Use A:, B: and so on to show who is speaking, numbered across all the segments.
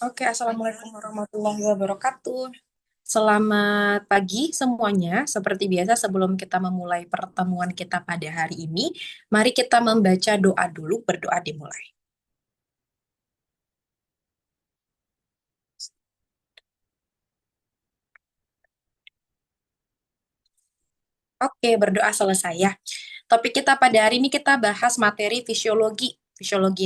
A: Oke, Assalamualaikum warahmatullahi wabarakatuh. Selamat pagi semuanya. Seperti biasa, sebelum kita memulai pertemuan kita pada hari ini, mari kita membaca doa dulu, berdoa dimulai. Oke, berdoa selesai ya. Topik kita pada hari ini kita bahas materi fisiologi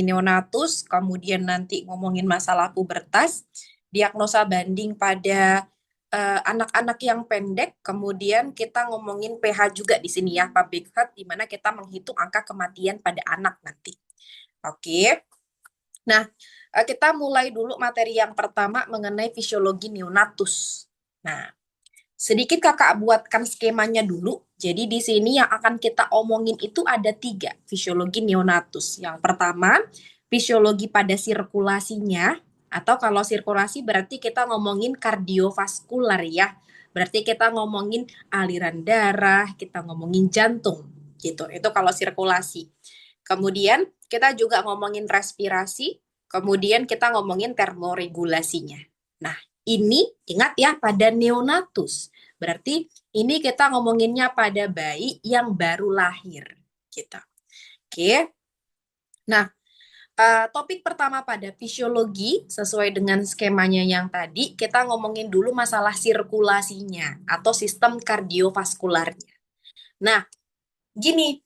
A: neonatus, kemudian nanti ngomongin masalah pubertas, diagnosa banding pada anak-anak yang pendek, kemudian kita ngomongin pH juga di sini ya, public health, di mana kita menghitung angka kematian pada anak nanti. Oke, nah kita mulai dulu materi yang pertama mengenai fisiologi neonatus. Nah, sedikit kakak buatkan skemanya dulu. Jadi di sini yang akan kita omongin itu ada tiga fisiologi neonatus. Yang pertama, fisiologi pada sirkulasinya, atau kalau sirkulasi berarti kita ngomongin kardiovaskular ya. Berarti kita ngomongin aliran darah, kita ngomongin jantung gitu. Itu kalau sirkulasi. Kemudian kita juga ngomongin respirasi, kemudian kita ngomongin termoregulasinya. Nah, ini ingat ya pada neonatus. Berarti ini kita ngomonginnya pada bayi yang baru lahir gitu. Oke. Nah, topik pertama pada fisiologi sesuai dengan skemanya yang tadi, kita ngomongin dulu masalah sirkulasinya atau sistem kardiovaskularnya. Nah, gini,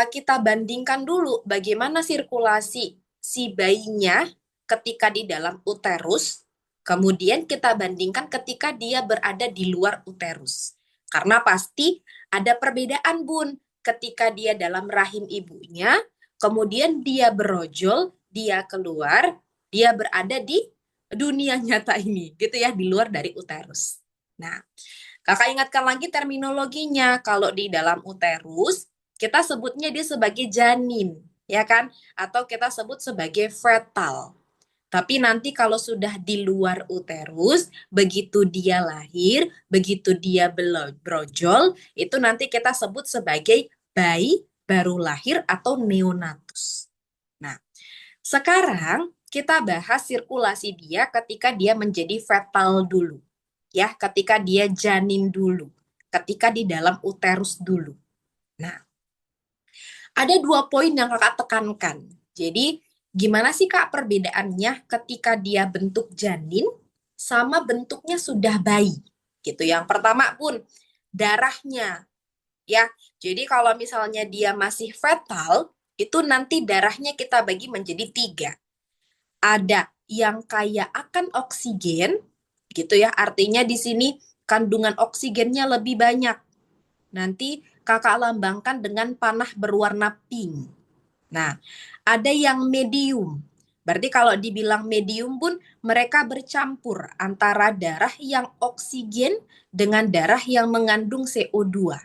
A: kita bandingkan dulu bagaimana sirkulasi si bayinya ketika di dalam uterus, kemudian kita bandingkan ketika dia berada di luar uterus. Karena pasti ada perbedaan, Bun, ketika dia dalam rahim ibunya, kemudian dia berojol, dia keluar, dia berada di dunia nyata ini, gitu ya, di luar dari uterus. Nah, kakak ingatkan lagi terminologinya. Kalau di dalam uterus, kita sebutnya dia sebagai janin, ya kan? Atau kita sebut sebagai fetal. Tapi nanti kalau sudah di luar uterus, begitu dia lahir, begitu dia brojol, itu nanti kita sebut sebagai bayi baru lahir atau neonatus. Nah, sekarang kita bahas sirkulasi dia ketika dia menjadi fetal dulu. Ya, ketika dia janin dulu. Ketika di dalam uterus dulu. Nah, ada dua poin yang kakak tekankan. Jadi, gimana sih kak perbedaannya ketika dia bentuk janin sama bentuknya sudah bayi? Gitu. Yang pertama pun, darahnya. Ya, jadi kalau misalnya dia masih fetal, itu nanti darahnya kita bagi menjadi tiga. Ada yang kaya akan oksigen, gitu ya. Artinya di sini kandungan oksigennya lebih banyak. Nanti kakak lambangkan dengan panah berwarna pink. Nah, ada yang medium. Berarti kalau dibilang medium pun mereka bercampur antara darah yang oksigen dengan darah yang mengandung CO2.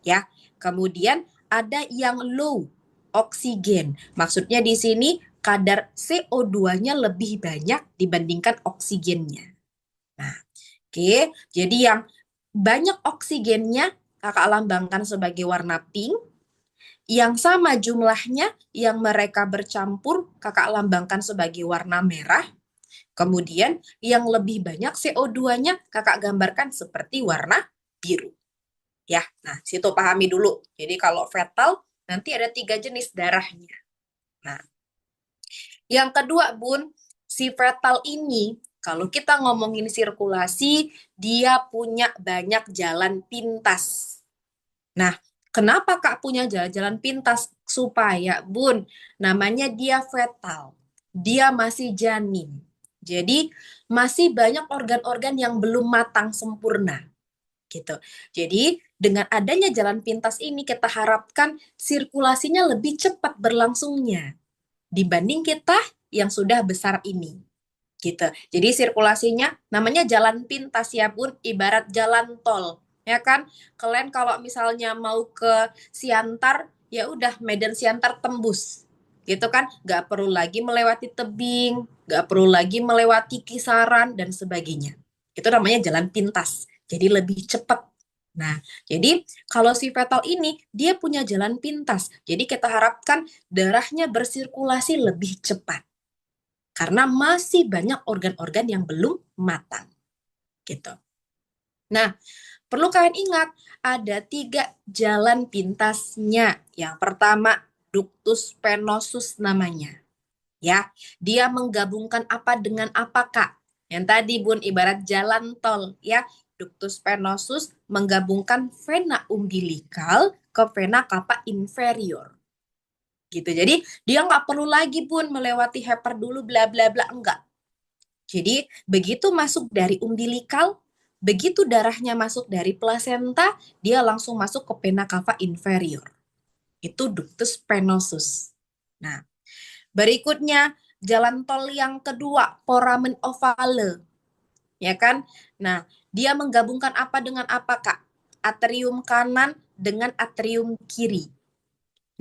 A: Ya. Kemudian ada yang low oksigen. Maksudnya di sini kadar CO2-nya lebih banyak dibandingkan oksigennya. Nah, oke. Jadi yang banyak oksigennya kakak lambangkan sebagai warna pink, yang sama jumlahnya yang mereka bercampur kakak lambangkan sebagai warna merah, kemudian yang lebih banyak CO2-nya kakak gambarkan seperti warna biru. Ya, nah situ pahami dulu. Jadi kalau fetal nanti ada tiga jenis darahnya. Nah, yang kedua Bun, si fetal ini kalau kita ngomongin sirkulasi, dia punya banyak jalan pintas. Nah, kenapa Kak punya jalan-jalan pintas? Supaya, Bun, namanya dia fetal. Dia masih janin. Jadi, masih banyak organ-organ yang belum matang sempurna. Gitu. Jadi, dengan adanya jalan pintas ini, kita harapkan sirkulasinya lebih cepat berlangsungnya dibanding kita yang sudah besar ini. Gitu. Jadi sirkulasinya namanya jalan pintas ya Bun, ibarat jalan tol. Ya kan? Kalian kalau misalnya mau ke Siantar, ya udah Medan Siantar tembus. Gitu kan? Gak perlu lagi melewati tebing, gak perlu lagi melewati kisaran dan sebagainya. Itu namanya jalan pintas. Jadi lebih cepat. Nah, jadi kalau si fetal ini dia punya jalan pintas. Jadi kita harapkan darahnya bersirkulasi lebih cepat. karena masih banyak organ-organ yang belum matang gitu. Nah, perlu kalian ingat, ada 3 jalan pintasnya. Yang pertama, ductus venosus namanya. Ya, dia menggabungkan apa dengan apa, Kak? Yang tadi, Bun, ibarat jalan tol, ya. Ductus venosus menggabungkan vena umbilikal ke vena cava inferior. Gitu. Jadi, dia nggak perlu lagi, Bun, melewati heper dulu, bla bla bla, enggak. Jadi, begitu masuk dari umbilikal, begitu darahnya masuk dari plasenta, dia langsung masuk ke vena cava inferior. Itu ductus venosus. Nah, berikutnya jalan tol yang kedua, foramen ovale. Ya kan? Nah, dia menggabungkan apa dengan apa, Kak? Atrium kanan dengan atrium kiri.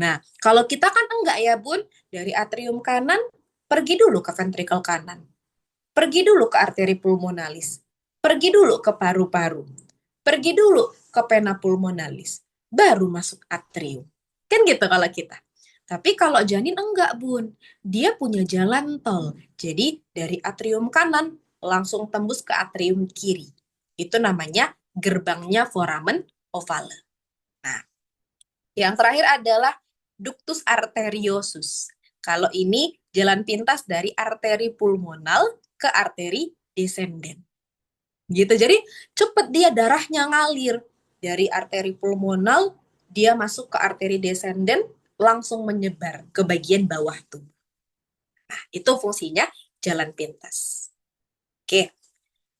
A: Nah, kalau kita kan enggak ya, Bun. Dari atrium kanan, pergi dulu ke ventrikel kanan. Pergi dulu ke arteri pulmonalis. Pergi dulu ke paru-paru. Pergi dulu ke vena pulmonalis. Baru masuk atrium. Kan gitu kalau kita. Tapi kalau janin enggak, Bun. Dia punya jalan tol. Jadi dari atrium kanan langsung tembus ke atrium kiri. Itu namanya gerbangnya foramen ovale. Nah, yang terakhir adalah ductus arteriosus. Kalau ini jalan pintas dari arteri pulmonal ke arteri descendent. Gitu. Jadi cepet dia darahnya ngalir dari arteri pulmonal, dia masuk ke arteri descendent, langsung menyebar ke bagian bawah tubuh. Nah, itu fungsinya jalan pintas. Oke,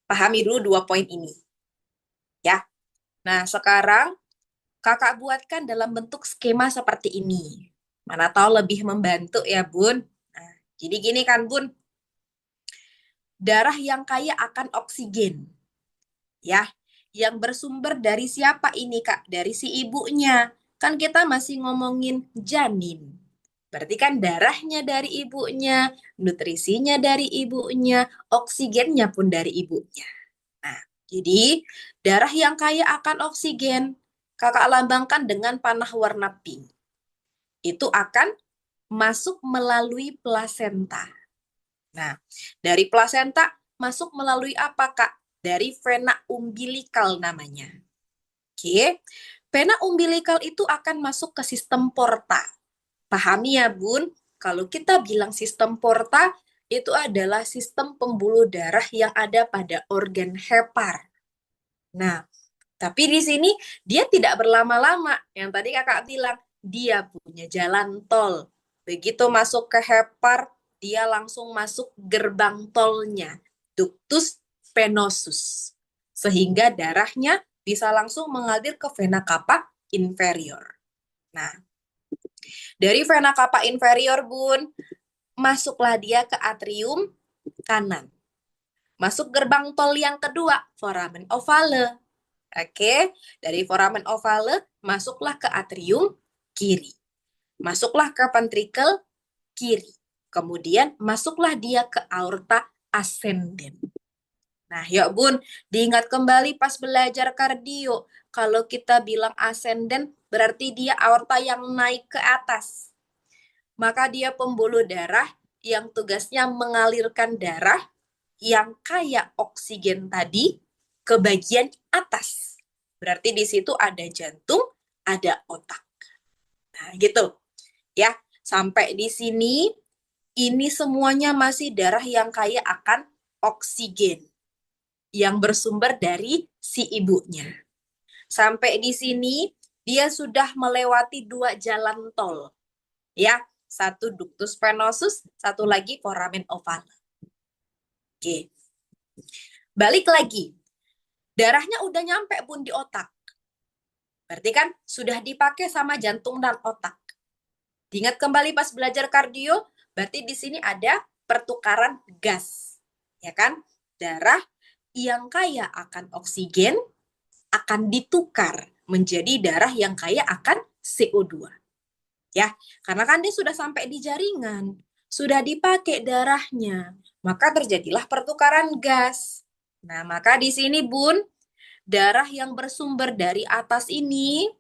A: pahami dulu 2 poin ini. Ya. Nah, sekarang Kakak buatkan dalam bentuk skema seperti ini. Mana tahu lebih membantu ya, Bun. Nah, jadi gini kan, Bun. Darah yang kaya akan oksigen. Ya, yang bersumber dari siapa ini, Kak? Dari si ibunya. Kan kita masih ngomongin janin. Berarti kan darahnya dari ibunya, nutrisinya dari ibunya, oksigennya pun dari ibunya. Nah, jadi darah yang kaya akan oksigen, Kakak lambangkan dengan panah warna pink. Itu akan masuk melalui plasenta. Nah, dari plasenta masuk melalui apa, Kak? Dari vena umbilikal namanya. Oke, vena umbilikal itu akan masuk ke sistem porta. Pahami ya, Bun, kalau kita bilang sistem porta, itu adalah sistem pembuluh darah yang ada pada organ hepar. Nah, tapi di sini dia tidak berlama-lama. Yang tadi kakak bilang, dia punya jalan tol. Begitu masuk ke hepar, dia langsung masuk gerbang tolnya, ductus venosus. Sehingga darahnya bisa langsung mengalir ke vena cava inferior. Nah, dari vena cava inferior, Bun, masuklah dia ke atrium kanan. Masuk gerbang tol yang kedua, foramen ovale. Oke, dari foramen ovale masuklah ke atrium kiri. Masuklah ke ventrikel kiri. Kemudian masuklah dia ke aorta ascendent. Nah, yuk Bun, diingat kembali pas belajar kardio. Kalau kita bilang ascendent, berarti dia aorta yang naik ke atas. Maka dia pembuluh darah yang tugasnya mengalirkan darah yang kaya oksigen tadi ke bagian atas. Berarti di situ ada jantung, ada otak. Nah, gitu. Ya, sampai di sini ini semuanya masih darah yang kaya akan oksigen yang bersumber dari si ibunya. Sampai di sini dia sudah melewati 2 jalan tol. Ya, satu ductus venosus, satu lagi foramen ovale. Oke. Balik lagi. Darahnya udah nyampe, Bun, di otak. Berarti kan sudah dipakai sama jantung dan otak. Diingat kembali pas belajar kardio, berarti di sini ada pertukaran gas. Ya kan? Darah yang kaya akan oksigen akan ditukar menjadi darah yang kaya akan CO2. Ya, karena kan dia sudah sampai di jaringan, sudah dipakai darahnya, maka terjadilah pertukaran gas. Nah, maka di sini, Bun, darah yang bersumber dari atas ini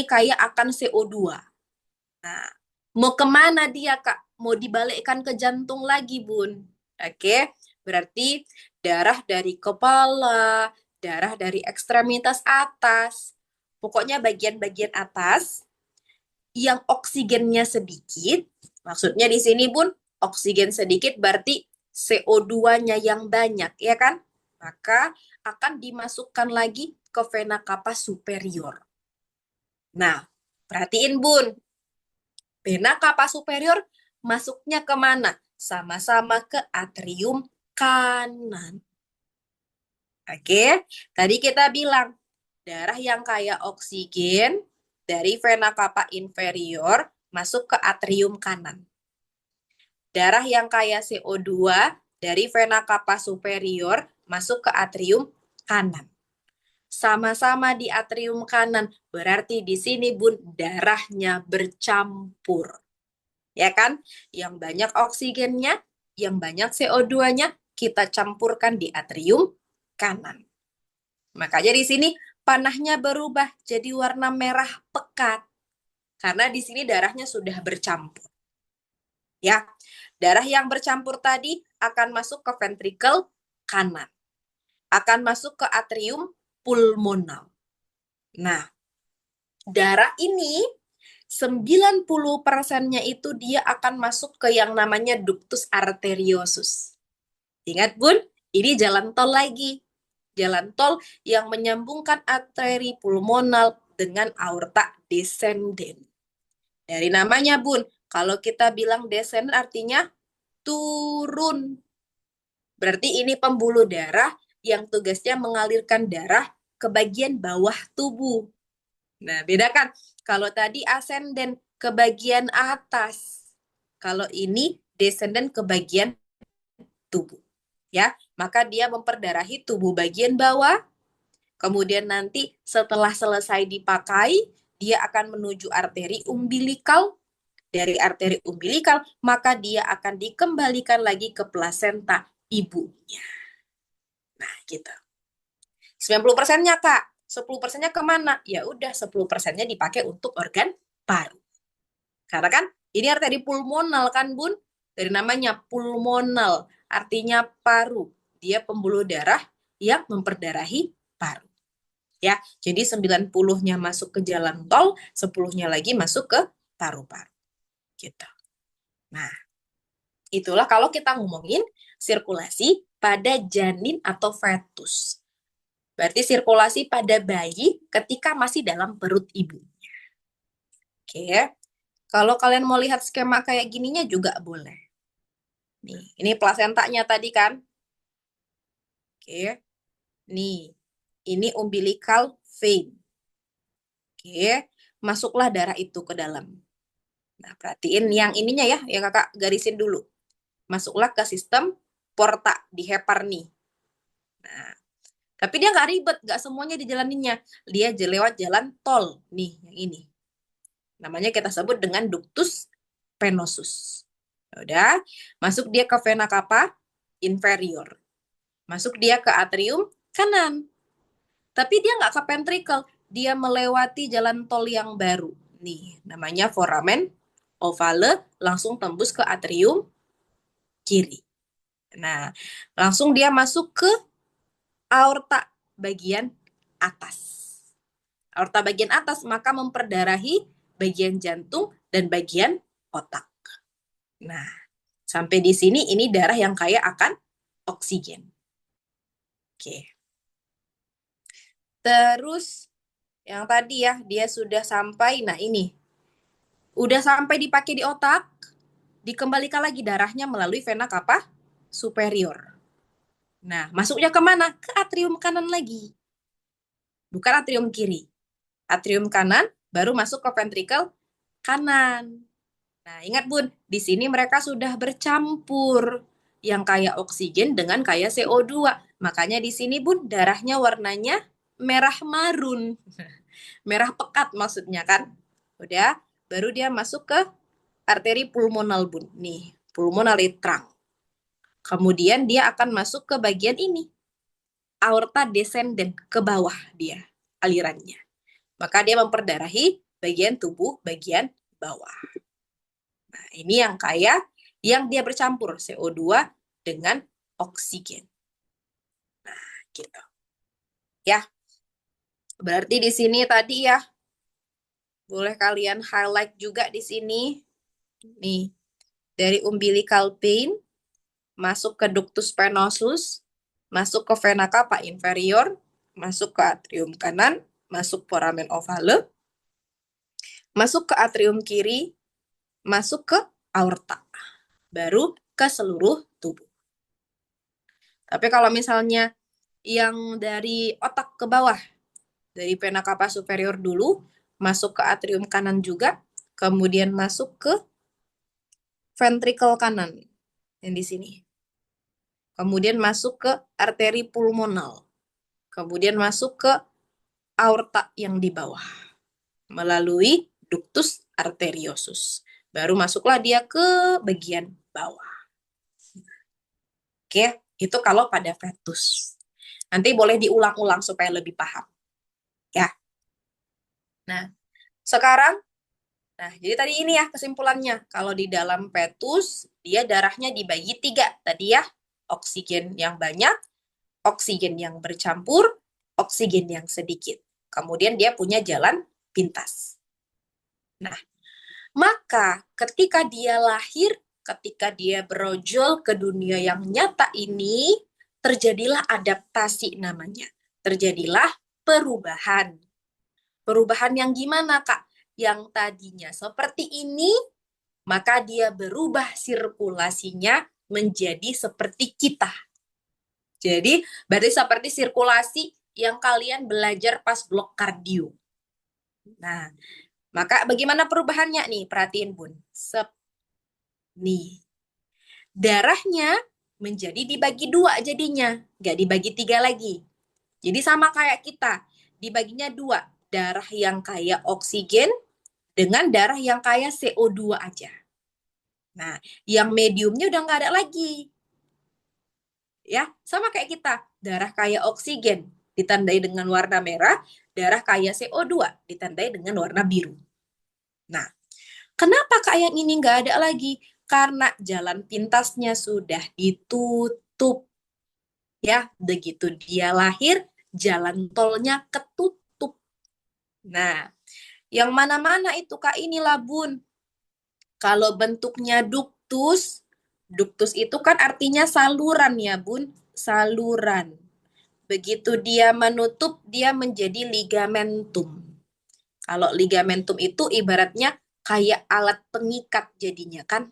A: kaya akan CO2. Nah, mau kemana dia, Kak? mau dibalikkan ke jantung lagi, Bun. Oke, berarti darah dari kepala, darah dari ekstremitas atas, pokoknya bagian-bagian atas yang oksigennya sedikit. Maksudnya di sini, Bun, oksigen sedikit berarti CO2-nya yang banyak, ya kan? Maka akan dimasukkan lagi ke vena cava superior. Nah, perhatiin, Bun, vena cava superior masuknya kemana? Sama-sama ke atrium kanan. Oke, tadi kita bilang darah yang kaya oksigen dari vena cava inferior masuk ke atrium kanan. Darah yang kaya CO2 dari vena cava superior masuk ke atrium kanan. Sama-sama di atrium kanan, berarti di sini, Bun, darahnya bercampur. Ya kan? Yang banyak oksigennya, yang banyak CO2-nya, kita campurkan di atrium kanan. Makanya di sini panahnya berubah jadi warna merah pekat. Karena di sini darahnya sudah bercampur. Ya, darah yang bercampur tadi akan masuk ke ventrikel kanan. Akan masuk ke atrium pulmonal. Nah, darah ini 90%-nya itu dia akan masuk ke yang namanya ductus arteriosus. Ingat, Bun, ini jalan tol lagi. Jalan tol yang menyambungkan arteri pulmonal dengan aorta descendens. Dari namanya, Bun, kalau kita bilang descendens artinya turun. Berarti ini pembuluh darah yang tugasnya mengalirkan darah ke bagian bawah tubuh. Nah, bedakan. Kalau tadi ascendant ke bagian atas. Kalau ini descendant ke bagian tubuh. Ya, maka dia memperdarahi tubuh bagian bawah. Kemudian nanti setelah selesai dipakai, dia akan menuju arteri umbilikal. Dari arteri umbilikal, maka dia akan dikembalikan lagi ke plasenta ibunya. Nah, gitu. 90%-nya, Kak. 10%-nya kemana? Ya udah, 10%-nya dipakai untuk organ paru. Karena kan ini arteri pulmonal kan, Bun? Dari namanya pulmonal, artinya paru. Dia pembuluh darah yang memperdarahi paru. Ya, jadi 90-nya masuk ke jalan tol, 10-nya lagi masuk ke paru-paru. Gitu. Nah, itulah kalau kita ngomongin sirkulasi pada janin atau fetus. Berarti sirkulasi pada bayi ketika masih dalam perut ibu. Oke. Kalau kalian mau lihat skema kayak gininya juga boleh. Nih, ini plasentanya tadi kan. Oke. Nih, ini umbilical vein. Oke. Masuklah darah itu ke dalam. Nah, perhatiin yang ininya ya, yang kakak garisin dulu. Masuklah ke sistem porta di hepar nih. Nah, tapi dia nggak ribet, nggak semuanya dijalaninnya. Dia lewat jalan tol nih, yang ini. Namanya kita sebut dengan ductus venosus. Udah, masuk dia ke vena cava inferior. Masuk dia ke atrium kanan. Tapi dia nggak ke ventricle, dia melewati jalan tol yang baru. Nih, namanya foramen ovale, langsung tembus ke atrium kiri. Nah, langsung dia masuk ke aorta bagian atas. Aorta bagian atas maka memperdarahi bagian jantung dan bagian otak. Nah, sampai di sini ini darah yang kaya akan oksigen. Oke. Terus yang tadi ya, dia sudah sampai, nah ini. Udah sampai dipakai di otak, dikembalikan lagi darahnya melalui vena cava superior. Nah, masuknya kemana? Ke atrium kanan lagi. Bukan atrium kiri. Atrium kanan baru masuk ke ventrikel kanan. Nah, ingat Bun, di sini mereka sudah bercampur yang kaya oksigen dengan kaya CO2. Makanya di sini Bun, darahnya warnanya merah marun. Merah pekat maksudnya kan. Udah, baru dia masuk ke arteri pulmonal Bun. Nih, pulmonary trunk. Kemudian dia akan masuk ke bagian ini. Aorta descendens, ke bawah dia alirannya. Maka dia memperdarahi bagian tubuh bagian bawah. Nah, ini yang dia bercampur CO2 dengan oksigen. Nah, gitu. Ya, berarti di sini tadi ya, boleh kalian highlight juga di sini. Nih, dari umbilical vein masuk ke ductus venosus, masuk ke vena cava inferior, masuk ke atrium kanan, masuk foramen ovale, masuk ke atrium kiri, masuk ke aorta, baru ke seluruh tubuh. Tapi kalau misalnya yang dari otak ke bawah, dari vena cava superior dulu, masuk ke atrium kanan juga, kemudian masuk ke ventricle kanan yang di sini. Kemudian masuk ke arteri pulmonal. Kemudian masuk ke aorta yang di bawah melalui ductus arteriosus. Baru masuklah dia ke bagian bawah. Oke, itu kalau pada fetus. Nanti boleh diulang-ulang supaya lebih paham. Ya. Nah, sekarang, jadi tadi ini ya kesimpulannya. Kalau di dalam fetus, dia darahnya dibagi 3. Tadi ya, oksigen yang banyak, oksigen yang bercampur, oksigen yang sedikit. Kemudian dia punya jalan pintas. Nah, maka ketika dia lahir, ketika dia berojol ke dunia yang nyata ini, terjadilah adaptasi namanya. Terjadilah perubahan. Perubahan yang gimana, Kak? Yang tadinya seperti ini, maka dia berubah sirkulasinya menjadi seperti kita. Jadi, berarti seperti sirkulasi yang kalian belajar pas blok kardio. Nah, maka bagaimana perubahannya nih? Perhatiin, Bun. Nih, darahnya menjadi dibagi 2 jadinya, nggak dibagi 3 lagi. Jadi sama kayak kita, dibaginya 2, darah yang kaya oksigen dengan darah yang kaya CO2 aja. Nah, yang mediumnya udah nggak ada lagi. Ya, sama kayak kita, darah kaya oksigen ditandai dengan warna merah, darah kaya CO2 ditandai dengan warna biru. Nah, kenapa Kak yang ini nggak ada lagi? Karena jalan pintasnya sudah ditutup. Ya, begitu dia lahir, jalan tolnya ketutup. Nah, yang mana-mana itu Kak inilah Bun. Kalau bentuknya duktus, duktus itu kan artinya saluran ya Bun, saluran. Begitu dia menutup, dia menjadi ligamentum. Kalau ligamentum itu ibaratnya kayak alat pengikat jadinya kan.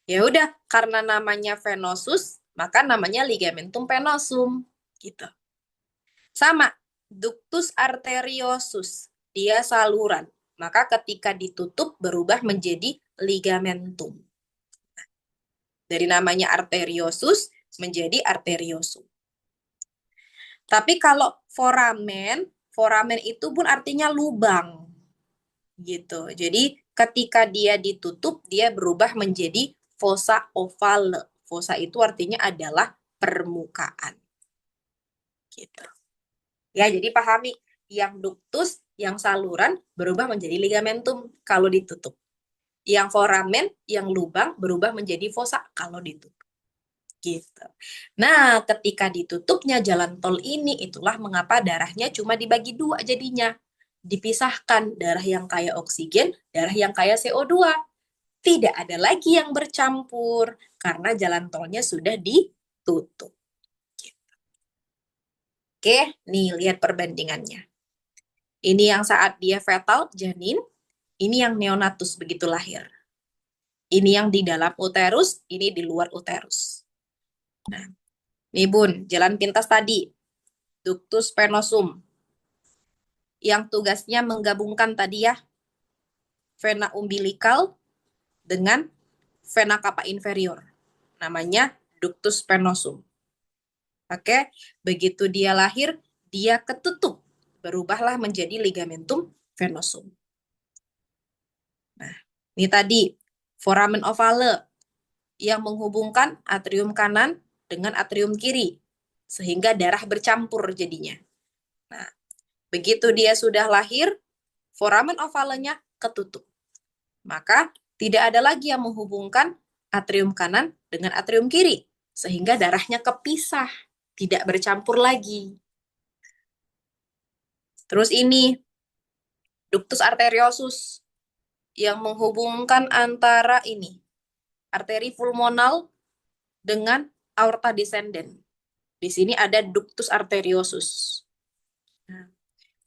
A: Ya udah, karena namanya venosus, maka namanya ligamentum venosum gitu. Sama, ductus arteriosus, dia saluran. Maka ketika ditutup berubah menjadi ligamentum. Dari namanya arteriosus menjadi arteriosum. Tapi kalau foramen, foramen itu pun artinya lubang. Gitu. Jadi ketika dia ditutup, dia berubah menjadi fossa ovale. Fossa itu artinya adalah permukaan. Gitu. Ya, jadi pahami yang ductus, yang saluran berubah menjadi ligamentum kalau ditutup. Yang foramen, yang lubang berubah menjadi fossa kalau ditutup. Gitu. Nah, ketika ditutupnya jalan tol ini, itulah mengapa darahnya cuma dibagi 2 jadinya. Dipisahkan darah yang kaya oksigen, darah yang kaya CO2. Tidak ada lagi yang bercampur karena jalan tolnya sudah ditutup. Oke, nih lihat perbandingannya. Ini yang saat dia fetal, janin. Ini yang neonatus begitu lahir. Ini yang di dalam uterus, ini di luar uterus. Nah, nih Bun, jalan pintas tadi. Ductus venosum. Yang tugasnya menggabungkan tadi ya, vena umbilical dengan vena cava inferior. Namanya ductus venosum. Oke, begitu dia lahir, dia ketutup. Berubahlah menjadi ligamentum venosum. Nah, ini tadi foramen ovale yang menghubungkan atrium kanan dengan atrium kiri. Sehingga darah bercampur jadinya. Nah, begitu dia sudah lahir, foramen ovalenya ketutup. Maka Tidak ada lagi yang menghubungkan atrium kanan dengan atrium kiri, sehingga darahnya kepisah, tidak bercampur lagi. Terus ini, ductus arteriosus yang menghubungkan antara ini, arteri pulmonal dengan aorta descendens. Di sini ada ductus arteriosus. Nah,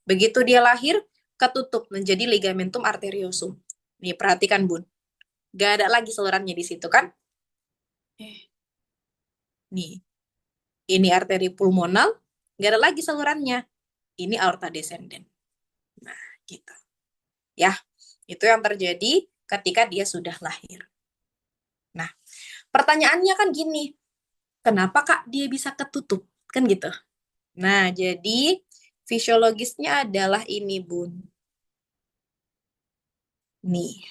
A: begitu dia lahir, ketutup menjadi ligamentum arteriosum. Nih, perhatikan, Bun. Gak ada lagi salurannya di situ, kan? Nih, ini arteri pulmonal, gak ada lagi salurannya. Ini aorta descendens. Nah, gitu. Ya, itu yang terjadi ketika dia sudah lahir. Nah, pertanyaannya kan gini, kenapa Kak dia bisa ketutup? Kan gitu. Nah, jadi fisiologisnya adalah ini, Bun. Nih.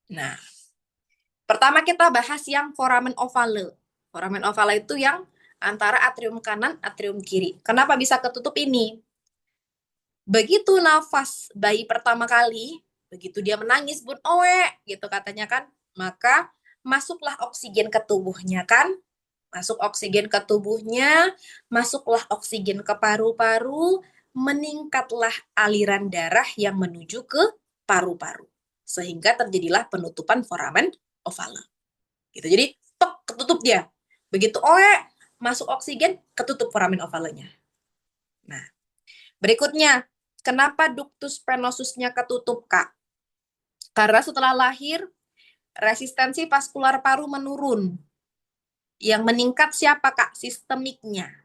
A: Nah, pertama kita bahas yang foramen ovale. Foramen ovale itu yang antara atrium kanan, atrium kiri. Kenapa bisa ketutup ini? Begitu nafas bayi pertama kali, begitu dia menangis, Bun, owe, gitu katanya kan, maka masuklah oksigen ke tubuhnya kan, masuk oksigen ke tubuhnya, masuklah oksigen ke paru-paru, meningkatlah aliran darah yang menuju ke paru-paru. Sehingga terjadilah penutupan foramen ovale. Gitu. Jadi, tok, ketutup dia. Begitu owe, masuk oksigen, ketutup foramen ovalenya. Nah, berikutnya, kenapa ductus venosusnya ketutup, Kak? Karena setelah lahir, resistensi vaskular paru menurun. Yang meningkat siapa, Kak? Sistemiknya.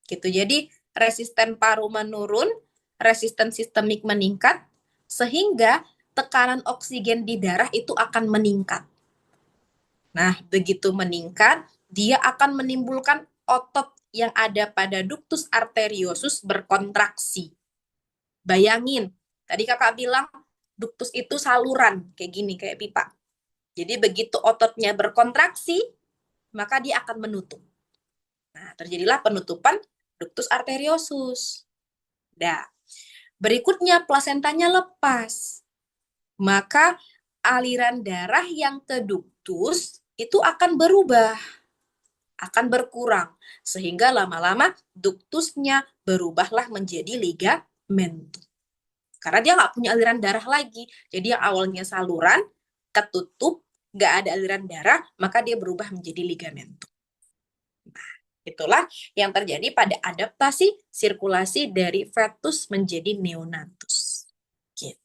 A: Gitu. Jadi, resisten paru menurun, resisten sistemik meningkat, sehingga tekanan oksigen di darah itu akan meningkat. Nah, begitu meningkat, dia akan menimbulkan otot yang ada pada ductus arteriosus berkontraksi. Bayangin, tadi kakak bilang ductus itu saluran, kayak gini, kayak pipa. Jadi begitu ototnya berkontraksi, maka dia akan menutup. Nah, terjadilah penutupan ductus arteriosus. Nah, berikutnya plasentanya lepas. Maka aliran darah yang ke ductus itu akan berubah, akan berkurang. Sehingga lama-lama ductusnya berubahlah menjadi ligamentum. Karena dia nggak punya aliran darah lagi. Jadi yang awalnya saluran, ketutup, nggak ada aliran darah, maka dia berubah menjadi ligamentum. Nah, itulah yang terjadi pada adaptasi sirkulasi dari fetus menjadi neonatus. Gitu.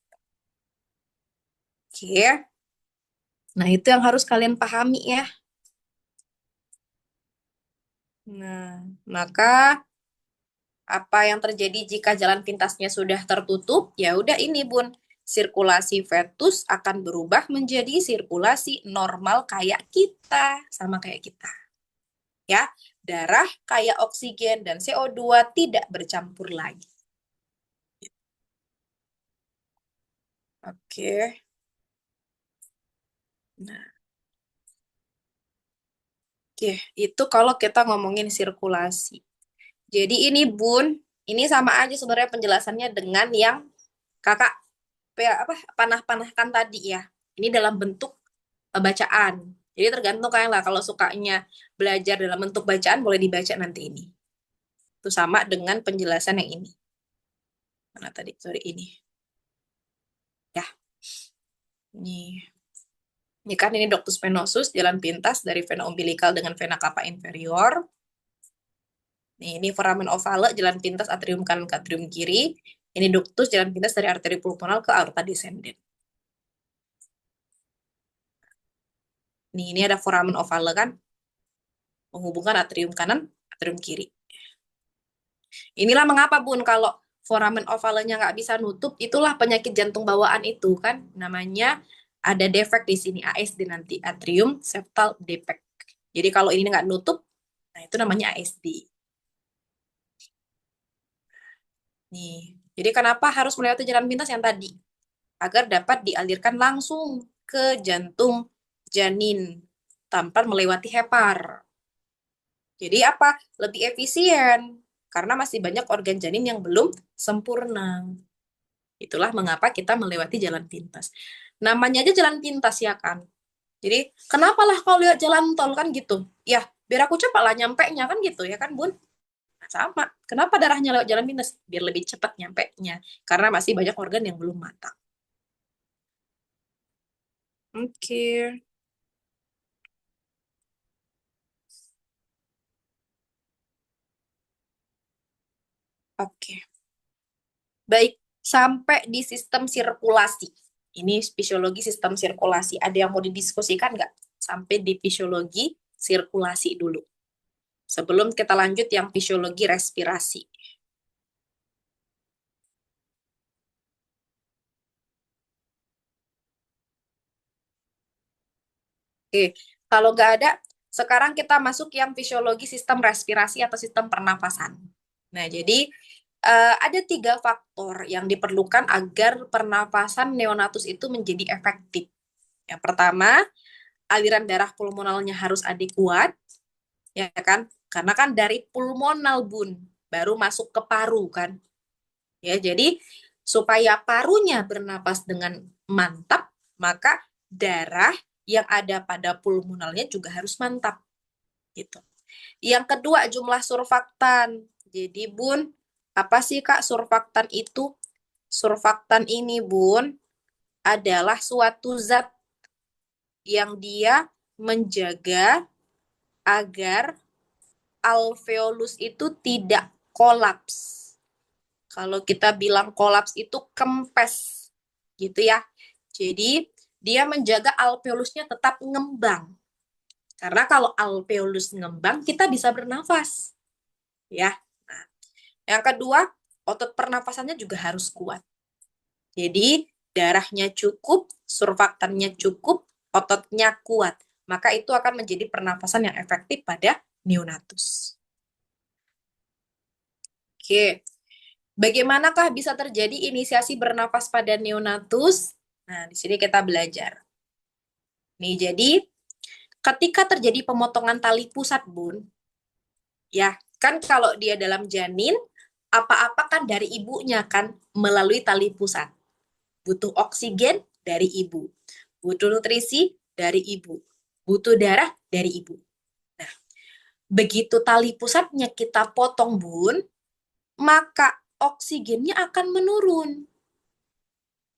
A: Oke. Nah, itu yang harus kalian pahami ya. Nah, maka apa yang terjadi jika jalan pintasnya sudah tertutup? Ya udah ini, Bun. Sirkulasi fetus akan berubah menjadi sirkulasi normal kayak kita, sama kayak kita. Ya, darah kaya oksigen dan CO2 tidak bercampur lagi. Oke. Nah, oke, itu kalau kita ngomongin sirkulasi. Jadi ini Bun, ini sama aja sebenarnya penjelasannya dengan yang Kakak apa panah-panahkan tadi ya. Ini dalam bentuk bacaan. Jadi tergantung kalian lah kalau sukanya belajar dalam bentuk bacaan boleh dibaca nanti ini. Itu sama dengan penjelasan yang ini. Mana tadi? Sorry ini. Ya, ini. Ini kan ini ductus venosus, jalan pintas dari vena umbilical dengan vena cava inferior. Nih, ini foramen ovale, jalan pintas atrium kanan ke atrium kiri. Ini ductus, jalan pintas dari arteri pulmonal ke aorta descendens. Nih, ini ada foramen ovale kan, menghubungkan atrium kanan, atrium kiri. Inilah mengapa, Bun, kalau foramen ovalenya nggak bisa nutup, itulah penyakit jantung bawaan itu kan, namanya ada defect di sini, ASD nanti, atrium septal defect. Jadi kalau ini nggak nutup, nah itu namanya ASD. Nih, jadi kenapa harus melewati jalan pintas yang tadi? Agar dapat dialirkan langsung ke jantung janin tanpa melewati hepar. Jadi apa? Lebih efisien karena masih banyak organ janin yang belum sempurna. Itulah mengapa kita melewati jalan pintas. Namanya aja jalan pintas ya kan. Jadi, kenapa lah kau lihat jalan tol kan gitu? Ya, biar aku cepat lah nyampe nya kan gitu ya kan, Bun? Nah, sama. Kenapa darahnya lewat jalan pintas? Biar lebih cepat nyampe nya. Karena masih banyak organ yang belum matang. Oke. Oke. Baik, sampai di sistem sirkulasi. Ini fisiologi sistem sirkulasi. Ada yang mau didiskusikan nggak? Sampai di fisiologi sirkulasi dulu. Sebelum kita lanjut yang fisiologi respirasi. Oke, kalau nggak ada, sekarang kita masuk yang fisiologi sistem respirasi atau sistem pernafasan. Nah, jadi ada 3 faktor yang diperlukan agar pernafasan neonatus itu menjadi efektif. Yang pertama, aliran darah pulmonalnya harus adekuat, ya kan? Karena kan dari pulmonal, Bun, baru masuk ke paru kan. Ya, jadi supaya parunya bernapas dengan mantap, maka darah yang ada pada pulmonalnya juga harus mantap gitu. Yang kedua, jumlah surfaktan. Jadi, Bun, apa sih Kak surfaktan itu? Surfaktan ini, Bun, adalah suatu zat yang dia menjaga agar alveolus itu tidak kolaps. Kalau kita bilang kolaps itu kempes, gitu ya. Jadi dia menjaga alveolusnya tetap ngembang. Karena kalau alveolus ngembang, kita bisa bernafas, ya. Nah, yang kedua, otot pernapasannya juga harus kuat. Jadi darahnya cukup, surfaktannya cukup, ototnya kuat. Maka itu akan menjadi pernapasan yang efektif pada neonatus. Oke, bagaimanakah bisa terjadi inisiasi bernafas pada neonatus? Nah, di sini kita belajar. Nih, jadi ketika terjadi pemotongan tali pusat, Bun, ya, kan kalau dia dalam janin, apa-apa kan dari ibunya kan melalui tali pusat. Butuh oksigen dari ibu, butuh nutrisi dari ibu, butuh darah dari ibu. Nah, begitu tali pusatnya kita potong, Bun, maka oksigennya akan menurun.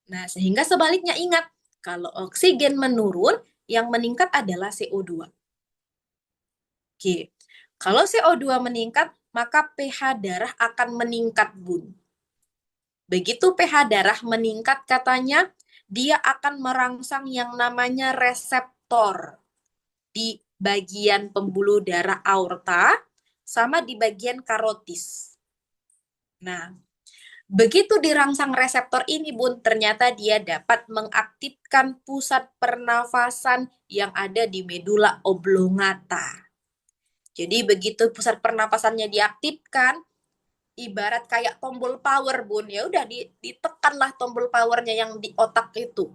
A: Nah, sehingga sebaliknya ingat, kalau oksigen menurun, yang meningkat adalah CO2. Oke, kalau CO2 meningkat, maka pH darah akan meningkat, Bun. Begitu pH darah meningkat, katanya, dia akan merangsang yang namanya reseptor di bagian pembuluh darah aorta sama di bagian karotis. Nah, begitu dirangsang reseptor ini, Bun, ternyata dia dapat mengaktifkan pusat pernafasan yang ada di medula oblongata. Jadi begitu pusat pernapasannya diaktifkan, ibarat kayak tombol power, Bun. Ya udah ditekanlah tombol powernya yang di otak itu.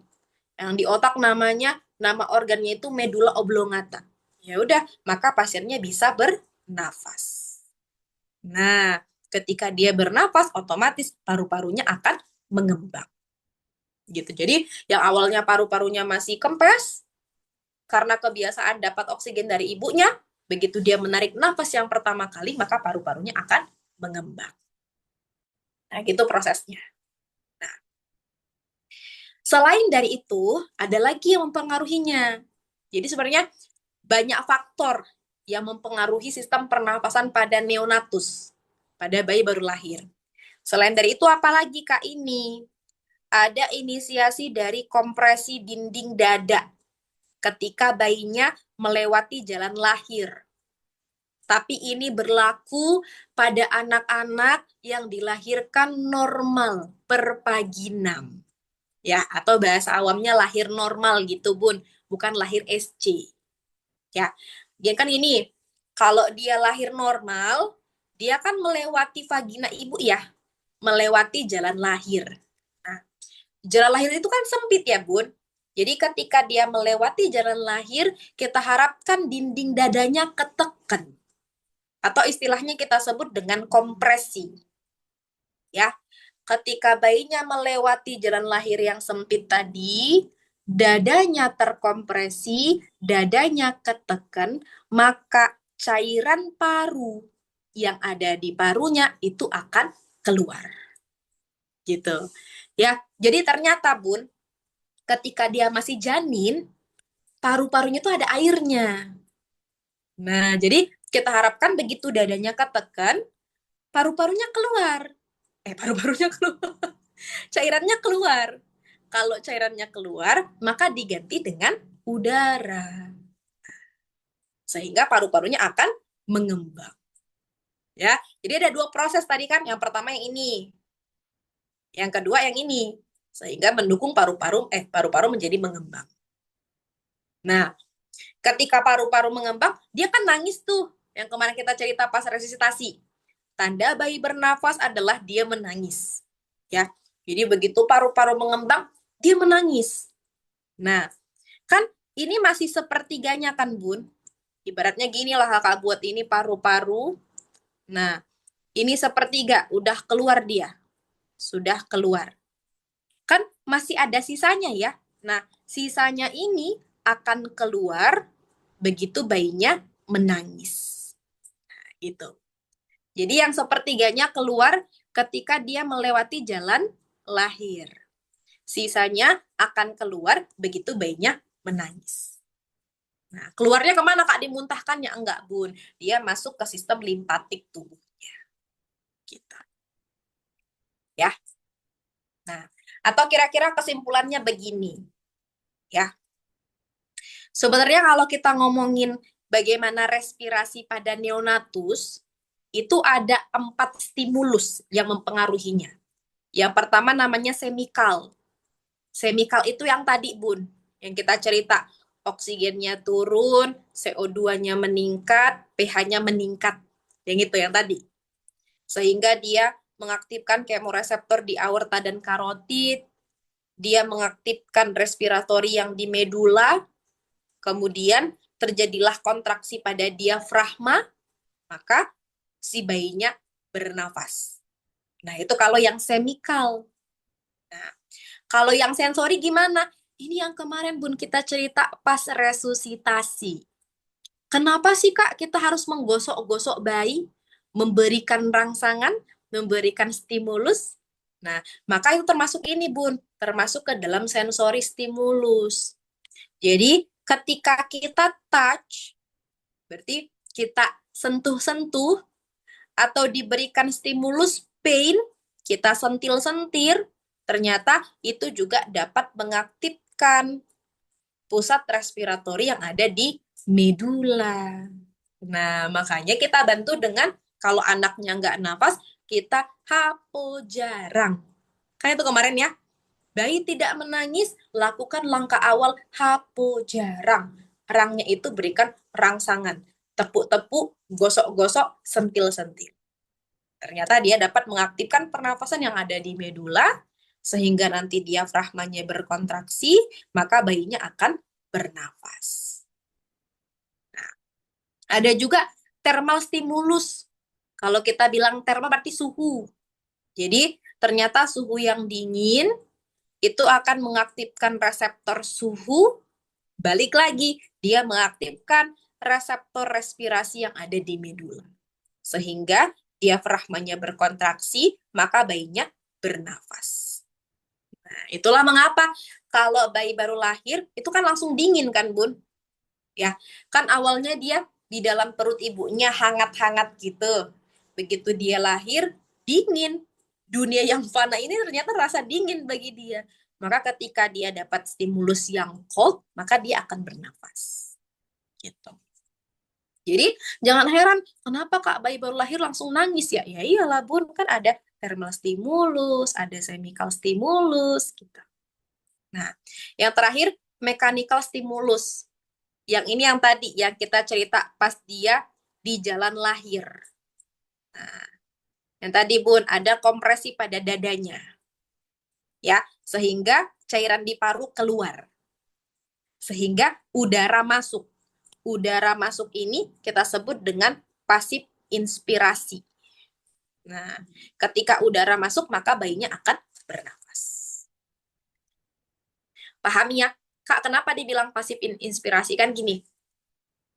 A: Yang di otak nama organnya itu medula oblongata. Ya udah, maka pasiennya bisa bernafas. Nah, ketika dia bernafas, otomatis paru-parunya akan mengembang. Gitu. Jadi, yang awalnya paru-parunya masih kempes, karena kebiasaan dapat oksigen dari ibunya, begitu dia menarik nafas yang pertama kali, maka paru-parunya akan mengembang. Nah, gitu prosesnya. Nah, selain dari itu, ada lagi yang mempengaruhinya. Jadi sebenarnya banyak faktor yang mempengaruhi sistem pernapasan pada neonatus, pada bayi baru lahir. Selain dari itu, apalagi Kak ini? Ada inisiasi dari kompresi dinding dada ketika bayinya melewati jalan lahir. Tapi ini berlaku pada anak-anak yang dilahirkan normal per paginam. Ya, atau bahasa awamnya lahir normal gitu, Bun. Bukan lahir SC. Ya, dia kan ini, kalau dia lahir normal, dia kan melewati vagina ibu ya, melewati jalan lahir. Nah, jalan lahir itu kan sempit ya, Bun. Jadi ketika dia melewati jalan lahir, kita harapkan dinding dadanya ketekan. Atau istilahnya kita sebut dengan kompresi. Ya. Ketika bayinya melewati jalan lahir yang sempit tadi, dadanya terkompresi, dadanya ketekan, maka cairan paru yang ada di parunya itu akan keluar. Gitu. Ya, jadi ternyata Bun, ketika dia masih janin, paru-parunya itu ada airnya. Nah, jadi kita harapkan begitu dadanya ketekan, paru-parunya keluar. Paru-parunya keluar. Cairannya keluar. Kalau cairannya keluar, maka diganti dengan udara. Sehingga paru-parunya akan mengembang. Ya, jadi ada dua proses tadi kan. Yang pertama yang ini, yang kedua yang ini. Sehingga mendukung paru-paru menjadi mengembang. Nah, ketika paru-paru mengembang, dia kan nangis tuh. Yang kemarin kita cerita pas resusitasi. Tanda bayi bernafas adalah dia menangis. Ya. Jadi begitu paru-paru mengembang, dia menangis. Nah, kan ini masih sepertiganya kan, Bun? Ibaratnya gini lah kakak buat ini paru-paru. Nah, ini sepertiga, udah keluar dia. Sudah keluar. Kan masih ada sisanya ya. Nah, sisanya ini akan keluar begitu bayinya menangis. Nah, gitu. Jadi yang sepertiganya keluar ketika dia melewati jalan lahir. Sisanya akan keluar begitu bayinya menangis. Nah, keluarnya kemana Kak? Dimuntahkannya? Enggak, Bun. Dia masuk ke sistem limpatik tubuhnya. Gitu. Ya. Nah, atau kira-kira kesimpulannya begini. Ya. Sebenarnya kalau kita ngomongin bagaimana respirasi pada neonatus, itu ada 4 stimulus yang mempengaruhinya. Yang pertama namanya semikal. Semikal itu yang tadi, Bun, yang kita cerita. Oksigennya turun, CO2-nya meningkat, pH-nya meningkat. Yang itu yang tadi. Sehingga dia mengaktifkan kemoreseptor di aorta dan karotid, dia mengaktifkan respiratori yang di medula, kemudian terjadilah kontraksi pada diafragma, maka si bayinya bernafas. Nah, itu kalau yang semikal. Nah, kalau yang sensori gimana? Ini yang kemarin Bun kita cerita pas resusitasi. Kenapa sih Kak kita harus menggosok-gosok bayi, memberikan rangsangan, memberikan stimulus? Nah, maka itu termasuk ini Bun, termasuk ke dalam sensori stimulus. Jadi, ketika kita touch, berarti kita sentuh-sentuh atau diberikan stimulus pain, kita sentil-sentir, ternyata itu juga dapat mengaktifkan pusat respiratori yang ada di medula. Nah, makanya kita bantu dengan kalau anaknya nggak nafas, kita hapo jarang. Kayak itu kemarin ya, bayi tidak menangis, lakukan langkah awal hapo jarang. Rangnya itu berikan rangsangan. Tepuk-tepuk, gosok-gosok, sentil-sentil. Ternyata dia dapat mengaktifkan pernafasan yang ada di medula, sehingga nanti diafragmanya berkontraksi, maka bayinya akan bernafas. Nah, ada juga thermal stimulus. Kalau kita bilang thermal berarti suhu. Jadi ternyata suhu yang dingin itu akan mengaktifkan reseptor suhu, balik lagi dia mengaktifkan reseptor respirasi yang ada di medula. Sehingga diafragmanya berkontraksi, maka bayinya bernafas. Nah, itulah mengapa kalau bayi baru lahir itu kan langsung dingin kan, Bun? Ya, kan awalnya dia di dalam perut ibunya hangat-hangat gitu. Begitu dia lahir, dingin. Dunia yang fana ini ternyata rasa dingin bagi dia. Maka ketika dia dapat stimulus yang cold, maka dia akan bernafas. Gitu. Jadi jangan heran, kenapa Kak bayi baru lahir langsung nangis ya? Ya iyalah Bun, kan ada thermal stimulus, ada chemical stimulus gitu. Nah, yang terakhir mechanical stimulus. Yang ini yang tadi yang kita cerita pas dia di jalan lahir. Nah, yang tadi Bun ada kompresi pada dadanya. Ya, sehingga cairan di paru keluar. Sehingga udara masuk. Udara masuk ini kita sebut dengan pasif inspirasi. Nah, ketika udara masuk, maka bayinya akan bernafas. Paham ya? Kak, kenapa dibilang pasif inspirasi? Kan gini,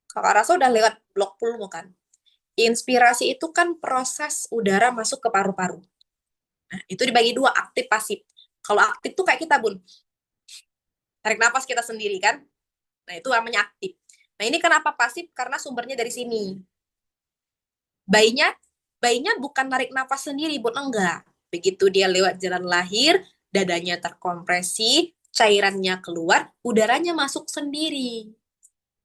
A: Kakak rasa udah lewat blok pulmo kan? Inspirasi itu kan proses udara masuk ke paru-paru. Nah, itu dibagi dua, aktif pasif. Kalau aktif tuh kayak kita, Bun. Tarik nafas kita sendiri kan? Nah, itu namanya aktif. Nah, ini kenapa pasif? Karena sumbernya dari sini. Bayinya bayinya bukan narik nafas sendiri, Bun. Enggak. Begitu dia lewat jalan lahir, dadanya terkompresi, cairannya keluar, udaranya masuk sendiri.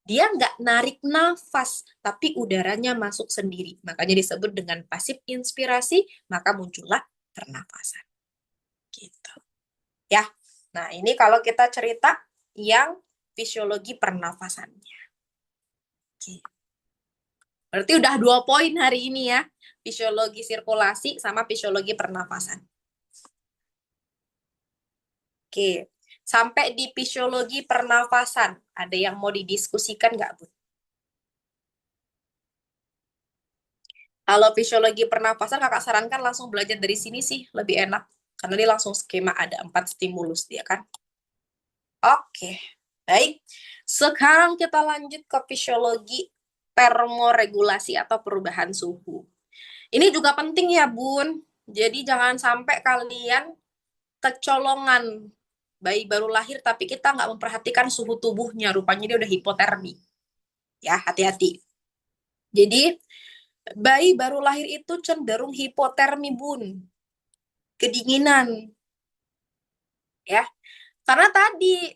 A: Dia nggak narik nafas, tapi udaranya masuk sendiri. Makanya disebut dengan pasif inspirasi, maka muncullah pernapasan. Gitu. Ya. Nah, ini kalau kita cerita yang fisiologi pernafasannya. Oke. Berarti udah 2 poin hari ini ya. Fisiologi sirkulasi sama fisiologi pernafasan. Oke. Sampai di fisiologi pernafasan. Ada yang mau didiskusikan nggak, Bu? Kalau fisiologi pernafasan, kakak sarankan langsung belajar dari sini sih, lebih enak. Karena dia langsung skema, ada 4 stimulus dia kan. Oke, baik. Sekarang kita lanjut ke fisiologi termoregulasi atau perubahan suhu. Ini juga penting ya, Bun. Jadi jangan sampai kalian kecolongan bayi baru lahir tapi kita nggak memperhatikan suhu tubuhnya. Rupanya dia udah hipotermi. Ya, hati-hati. Jadi, bayi baru lahir itu cenderung hipotermi, Bun. Kedinginan. Ya, karena tadi,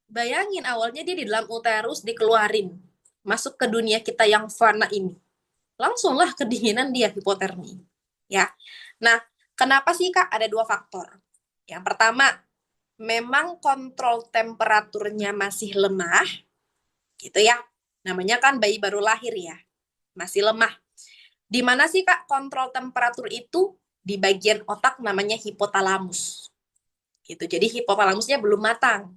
A: bayangin awalnya dia di dalam uterus dikeluarin. Masuk ke dunia kita yang fana ini. Langsunglah kedinginan dia hipotermi. Ya. Nah, kenapa sih Kak? Ada 2 faktor. Yang pertama, memang kontrol temperaturnya masih lemah, gitu ya. Namanya kan bayi baru lahir ya, masih lemah. Di mana sih Kak kontrol temperatur itu? Di bagian otak namanya hipotalamus. Gitu. Jadi hipotalamusnya belum matang.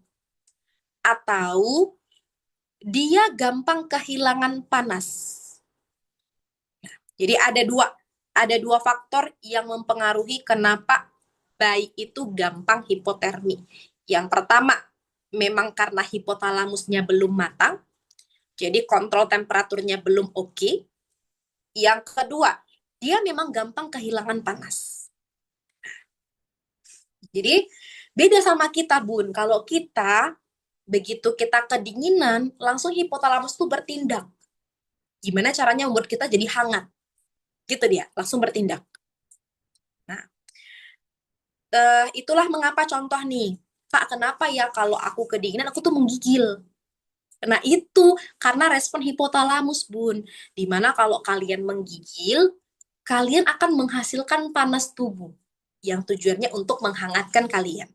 A: Atau dia gampang kehilangan panas. Jadi ada dua faktor yang mempengaruhi kenapa bayi itu gampang hipotermi. Yang pertama, memang karena hipotalamusnya belum matang, jadi kontrol temperaturnya belum oke. Yang kedua, dia memang gampang kehilangan panas. Jadi beda sama kita, Bun. Kalau kita begitu kita kedinginan, langsung hipotalamus tuh bertindak. Gimana caranya membuat kita jadi hangat? Gitu dia, langsung bertindak. Nah, itulah mengapa contoh nih, Kak, kenapa ya kalau aku kedinginan aku tuh menggigil? Nah, itu karena respon hipotalamus, Bun. Dimana kalau kalian menggigil, kalian akan menghasilkan panas tubuh yang tujuannya untuk menghangatkan kalian.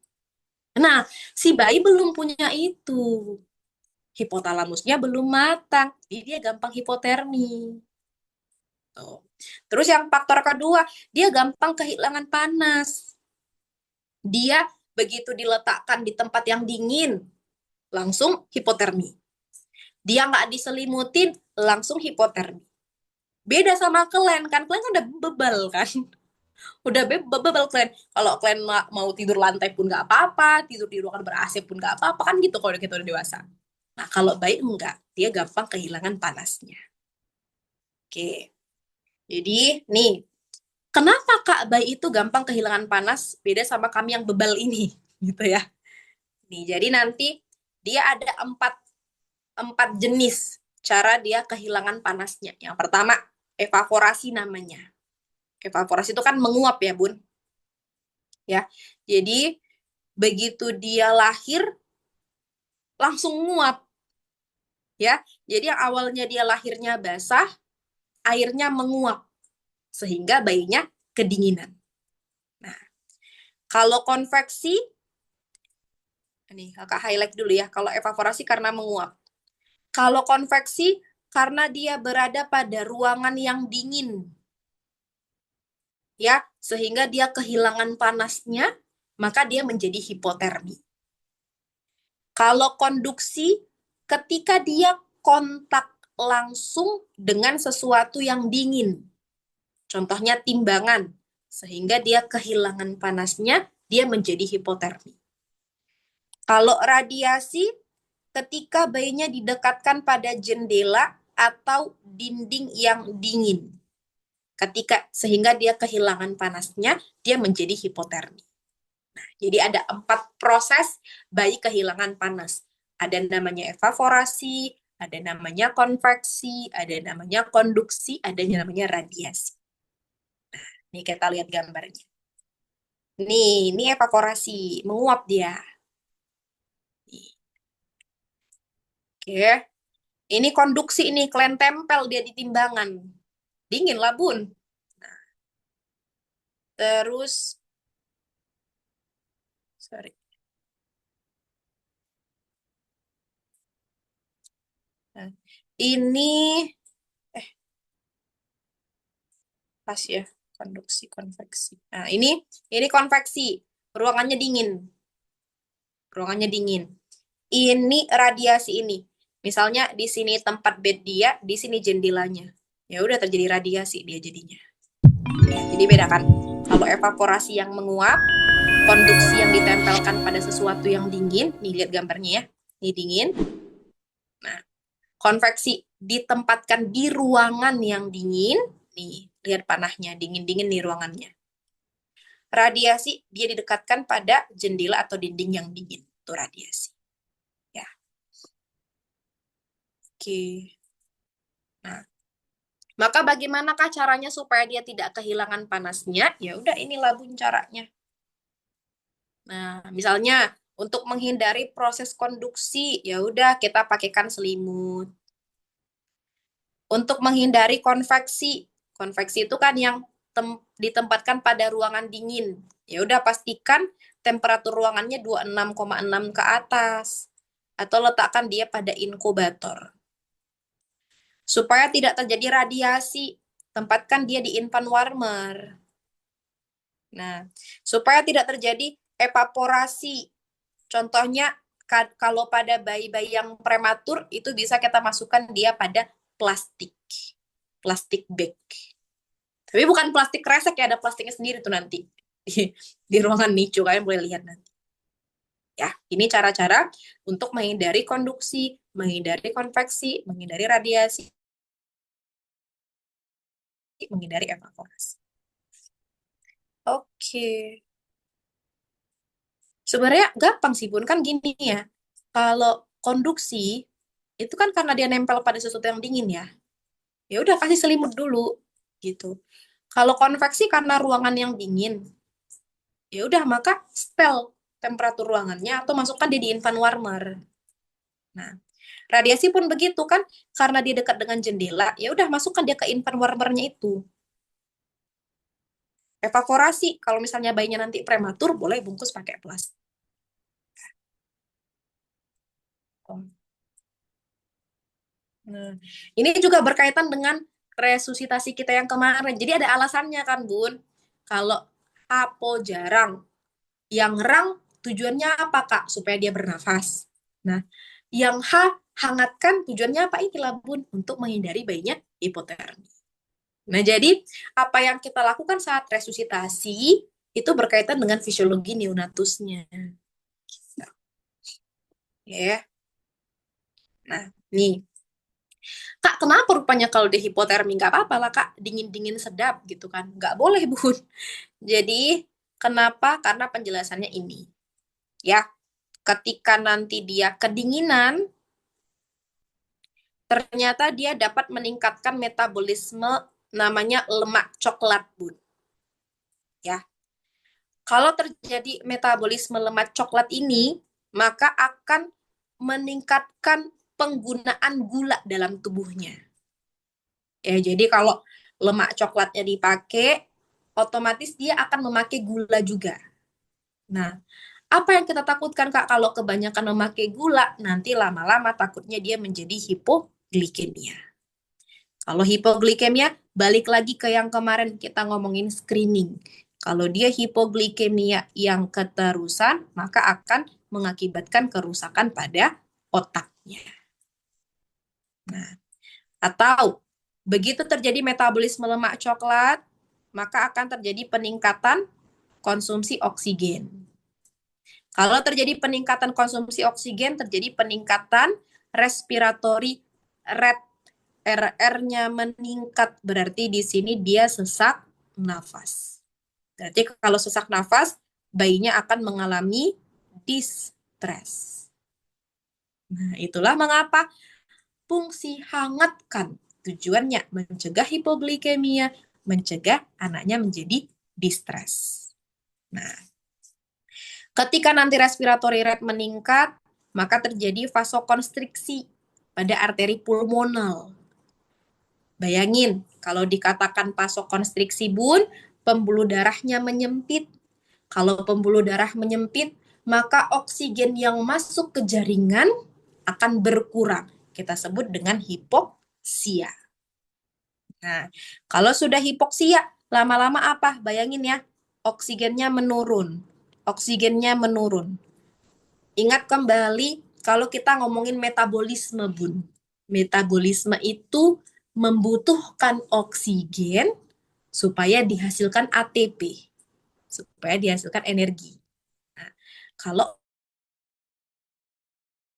A: Nah, si bayi belum punya itu. Hipotalamusnya belum matang, jadi dia gampang hipotermi. Tuh. Terus yang faktor kedua, dia gampang kehilangan panas. Dia begitu diletakkan di tempat yang dingin, langsung hipotermi. Dia nggak diselimutin, langsung hipotermi. Beda sama kalian kan udah bebal kan. Udah bebal kalian. Kalau kalian mau tidur lantai pun nggak apa-apa, tidur di ruangan ber-AC pun nggak apa-apa kan gitu kalau kita udah dewasa. Nah, kalau bayi enggak, dia gampang kehilangan panasnya. Oke. Jadi, nih, kenapa Kak bayi itu gampang kehilangan panas beda sama kami yang bebal ini gitu ya. Nih, jadi nanti dia ada empat jenis cara dia kehilangan panasnya. Yang pertama, evaporasi namanya. Evaporasi itu kan menguap ya, Bun. Ya. Jadi begitu dia lahir langsung menguap ya. Jadi yang awalnya dia lahirnya basah, airnya menguap sehingga bayinya kedinginan. Nah, kalau konveksi ini Kakak highlight dulu ya. Kalau evaporasi karena menguap. Kalau konveksi karena dia berada pada ruangan yang dingin. Ya, sehingga dia kehilangan panasnya, maka dia menjadi hipotermi. Kalau konduksi, ketika dia kontak langsung dengan sesuatu yang dingin. Contohnya timbangan, sehingga dia kehilangan panasnya, dia menjadi hipotermi. Kalau radiasi, ketika bayinya didekatkan pada jendela atau dinding yang dingin. Sehingga dia kehilangan panasnya, dia menjadi hipotermi. Jadi ada 4 proses bayi kehilangan panas. Ada namanya evaporasi, ada namanya konveksi, ada namanya konduksi, ada namanya radiasi. Nih kita lihat gambarnya. Nih, ini evaporasi, menguap dia. Nih. Oke, ini konduksi ini, kalian tempel dia di timbangan. Dingin lah, Bun. Nah, terus, sorry. Nah, ini, pas ya, konduksi, konveksi. Nah, ini konveksi, ruangannya dingin. Ruangannya dingin. Ini radiasi ini. Misalnya di sini tempat bed dia, di sini jendelanya. Ya udah terjadi radiasi dia jadinya. Ya, jadi beda kan? Kalau evaporasi yang menguap, konduksi yang ditempelkan pada sesuatu yang dingin, nih lihat gambarnya ya. Ini dingin. Nah, konveksi ditempatkan di ruangan yang dingin. Nih, lihat panahnya, dingin-dingin nih ruangannya. Radiasi dia didekatkan pada jendela atau dinding yang dingin. Itu radiasi. Ya. Oke. Nah, maka bagaimanakah caranya supaya dia tidak kehilangan panasnya? Ya udah inilah bun caranya. Nah, misalnya untuk menghindari proses konduksi, ya udah kita pakaikan selimut. Untuk menghindari konveksi, konveksi itu kan yang ditempatkan pada ruangan dingin. Ya udah pastikan temperatur ruangannya 26,6 ke atas atau letakkan dia pada inkubator. Supaya tidak terjadi radiasi, tempatkan dia di infant warmer. Nah, supaya tidak terjadi evaporasi. Contohnya, kalau pada bayi-bayi yang prematur, itu bisa kita masukkan dia pada plastik. Plastik bag. Tapi bukan plastik kresek ya, ada plastiknya sendiri tuh nanti. Di ruangan NICU, kalian boleh lihat nanti. Ya, ini cara-cara untuk menghindari konduksi, menghindari konveksi, menghindari radiasi, menghindari evaporasi. Oke. Sebenarnya gampang sih, Bun. Kan gini ya. Kalau konduksi, itu kan karena dia nempel pada sesuatu yang dingin ya. Ya udah kasih selimut dulu gitu. Kalau konveksi karena ruangan yang dingin, ya udah maka setel temperatur ruangannya atau masukkan dia di infant warmer. Nah, radiasi pun begitu kan, karena dia dekat dengan jendela, ya udah masukkan dia ke infant warmernya itu. Evaporasi, kalau misalnya bayinya nanti prematur, boleh bungkus pakai plastik. Nah, ini juga berkaitan dengan resusitasi kita yang kemarin. Jadi ada alasannya kan, Bun. Kalau apo jarang, yang rang tujuannya apa, Kak? Supaya dia bernafas. Nah, yang hangatkan tujuannya apa? Inilah, Bun, untuk menghindari bayinya hipotermi. Nah, jadi apa yang kita lakukan saat resusitasi itu berkaitan dengan fisiologi neonatusnya. Ya. Nah, nih. Kak, kenapa rupanya kalau dia hipotermi? Nggak apa-apa lah, Kak. Dingin-dingin sedap gitu kan. Nggak boleh, Bun. Jadi, kenapa? Karena penjelasannya ini. Ya, ketika nanti dia kedinginan, ternyata dia dapat meningkatkan metabolisme namanya lemak coklat, Bun. Ya. Kalau terjadi metabolisme lemak coklat ini, maka akan meningkatkan penggunaan gula dalam tubuhnya. Ya, jadi kalau lemak coklatnya dipakai, otomatis dia akan memakai gula juga. Nah, apa yang kita takutkan, Kak, kalau kebanyakan memakai gula, nanti lama-lama takutnya dia menjadi hipoglikemia. Kalau hipoglikemia, balik lagi ke yang kemarin kita ngomongin screening. Kalau dia hipoglikemia yang keterusan, maka akan mengakibatkan kerusakan pada otaknya. Nah, atau begitu terjadi metabolisme lemak coklat, maka akan terjadi peningkatan konsumsi oksigen. Kalau terjadi peningkatan konsumsi oksigen, terjadi peningkatan respiratory rate. RR-nya meningkat, berarti di sini dia sesak nafas. Berarti kalau sesak nafas, bayinya akan mengalami distress. Nah, itulah mengapa fungsi hangatkan. Tujuannya mencegah hipoglikemia, mencegah anaknya menjadi distress. Nah, ketika nanti respiratory rate meningkat, maka terjadi vasokonstriksi pada arteri pulmonal. Bayangin, kalau dikatakan vasokonstriksi bun, pembuluh darahnya menyempit. Kalau pembuluh darah menyempit, maka oksigen yang masuk ke jaringan akan berkurang. Kita sebut dengan hipoksia. Nah, kalau sudah hipoksia, lama-lama apa? Bayangin ya, oksigennya menurun. Oksigennya menurun. Ingat kembali, kalau kita ngomongin metabolisme, Bun. Metabolisme itu membutuhkan oksigen supaya dihasilkan ATP, supaya dihasilkan energi. Nah, kalau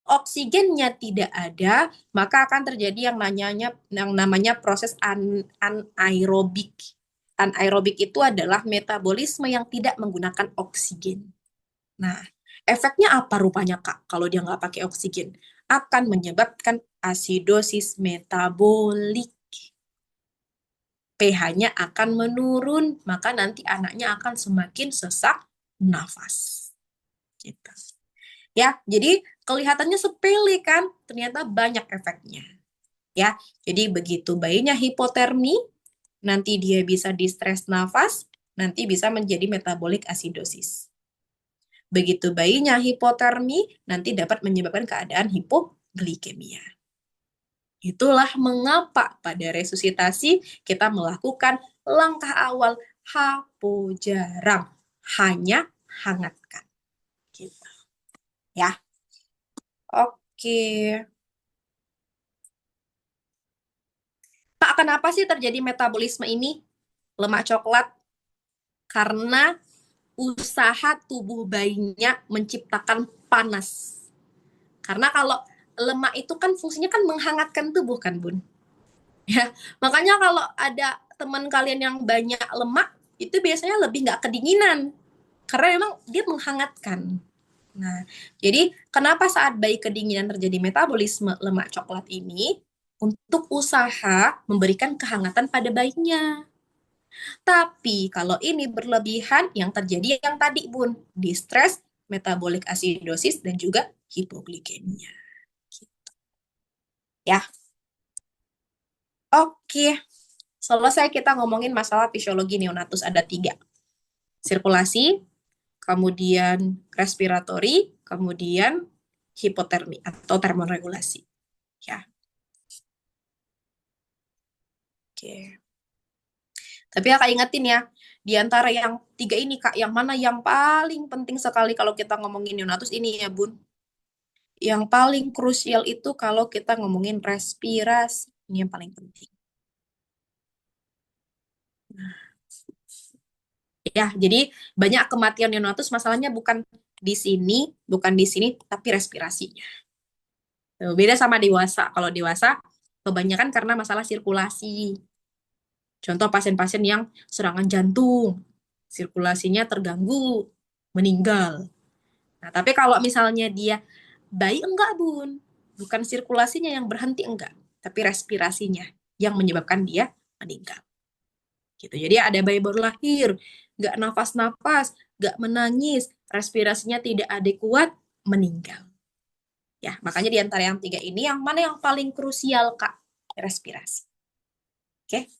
A: oksigennya tidak ada, maka akan terjadi yang namanya proses anaerobik. Anaerobik itu adalah metabolisme yang tidak menggunakan oksigen. Nah, efeknya apa rupanya, Kak, kalau dia nggak pakai oksigen? Akan menyebabkan asidosis metabolik. pH-nya akan menurun, maka nanti anaknya akan semakin sesak nafas. Gitu. Ya, jadi kelihatannya sepele kan, ternyata banyak efeknya. Ya, jadi begitu bayinya hipotermi, nanti dia bisa distres nafas, nanti bisa menjadi metabolik asidosis. Begitu bayinya hipotermi, nanti dapat menyebabkan keadaan hipoglikemia. Itulah mengapa pada resusitasi kita melakukan langkah awal hapojarang, hanya hangatkan. Gitu. Ya. Oke. Pak, kenapa sih terjadi metabolisme ini? Lemak coklat karena usaha tubuh bayinya menciptakan panas. Karena kalau lemak itu kan fungsinya kan menghangatkan tubuh kan, Bun? Ya, makanya kalau ada teman kalian yang banyak lemak, itu biasanya lebih nggak kedinginan. Karena memang dia menghangatkan. Nah, jadi kenapa saat bayi kedinginan terjadi metabolisme lemak coklat ini? Untuk usaha memberikan kehangatan pada bayinya. Tapi kalau ini berlebihan, yang terjadi yang tadi, Bun, distress, metabolic acidosis, dan juga hipoglikemia. Ya, oke. Selesai kita ngomongin masalah fisiologi neonatus, ada 3. Sirkulasi, kemudian respiratori, kemudian hipotermi atau termoregulasi. Ya, oke. Tapi Kak ingetin ya, di antara yang 3 ini Kak, yang mana yang paling penting sekali kalau kita ngomongin neonatus ini ya Bun? Yang paling krusial itu kalau kita ngomongin respirasi, ini yang paling penting. Ya, jadi banyak kematian neonatus masalahnya bukan di sini, tapi respirasinya. Beda sama dewasa. Kalau dewasa kebanyakan karena masalah sirkulasi. Contoh pasien-pasien yang serangan jantung, sirkulasinya terganggu, meninggal. Nah, tapi kalau misalnya dia bayi enggak, Bun. Bukan sirkulasinya yang berhenti enggak, tapi respirasinya yang menyebabkan dia meninggal. Gitu. Jadi ada bayi baru lahir, enggak nafas-nafas, enggak menangis, respirasinya tidak adekuat, meninggal. Ya, makanya di antara yang 3 ini yang mana yang paling krusial, Kak? Respirasi. Oke?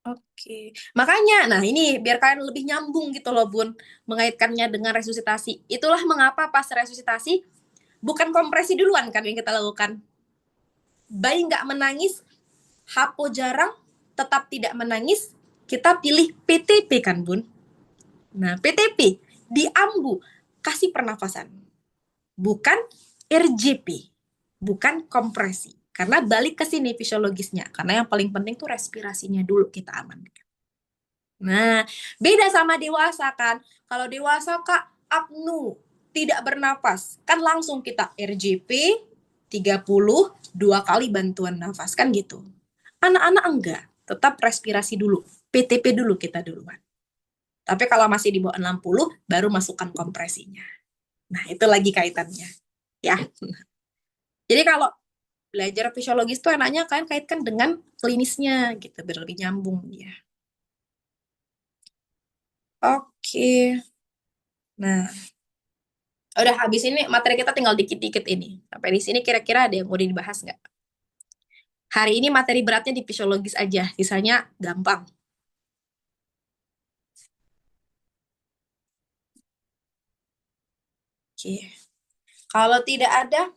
A: Oke. Makanya, nah ini biar kalian lebih nyambung gitu loh, Bun, mengaitkannya dengan resusitasi. Itulah mengapa pas resusitasi bukan kompresi duluan kan yang kita lakukan. Bayi nggak menangis, hapo jarang, tetap tidak menangis, kita pilih PTP kan, Bun. Nah, PTP di ambu kasih pernafasan. Bukan RJP, bukan kompresi. Karena balik ke sini fisiologisnya. Karena yang paling penting tuh respirasinya dulu kita amankan. Nah, beda sama dewasa kan. Kalau dewasa Kak, apnu, tidak bernapas. Kan langsung kita RJP 30, 2 kali bantuan nafas. Kan gitu. Anak-anak enggak. Tetap respirasi dulu. PTP dulu kita duluan. Tapi kalau masih di bawah 60, baru masukkan kompresinya. Nah, itu lagi kaitannya. Ya. Jadi kalau belajar fisiologis tuh enaknya kalian kaitkan dengan klinisnya gitu, biar lebih nyambung ya. Oke. Nah, udah habis ini materi kita tinggal dikit-dikit ini. Sampai di sini kira-kira ada yang mau dibahas nggak? Hari ini materi beratnya di fisiologis aja, sisanya gampang. Oke. Kalau tidak ada,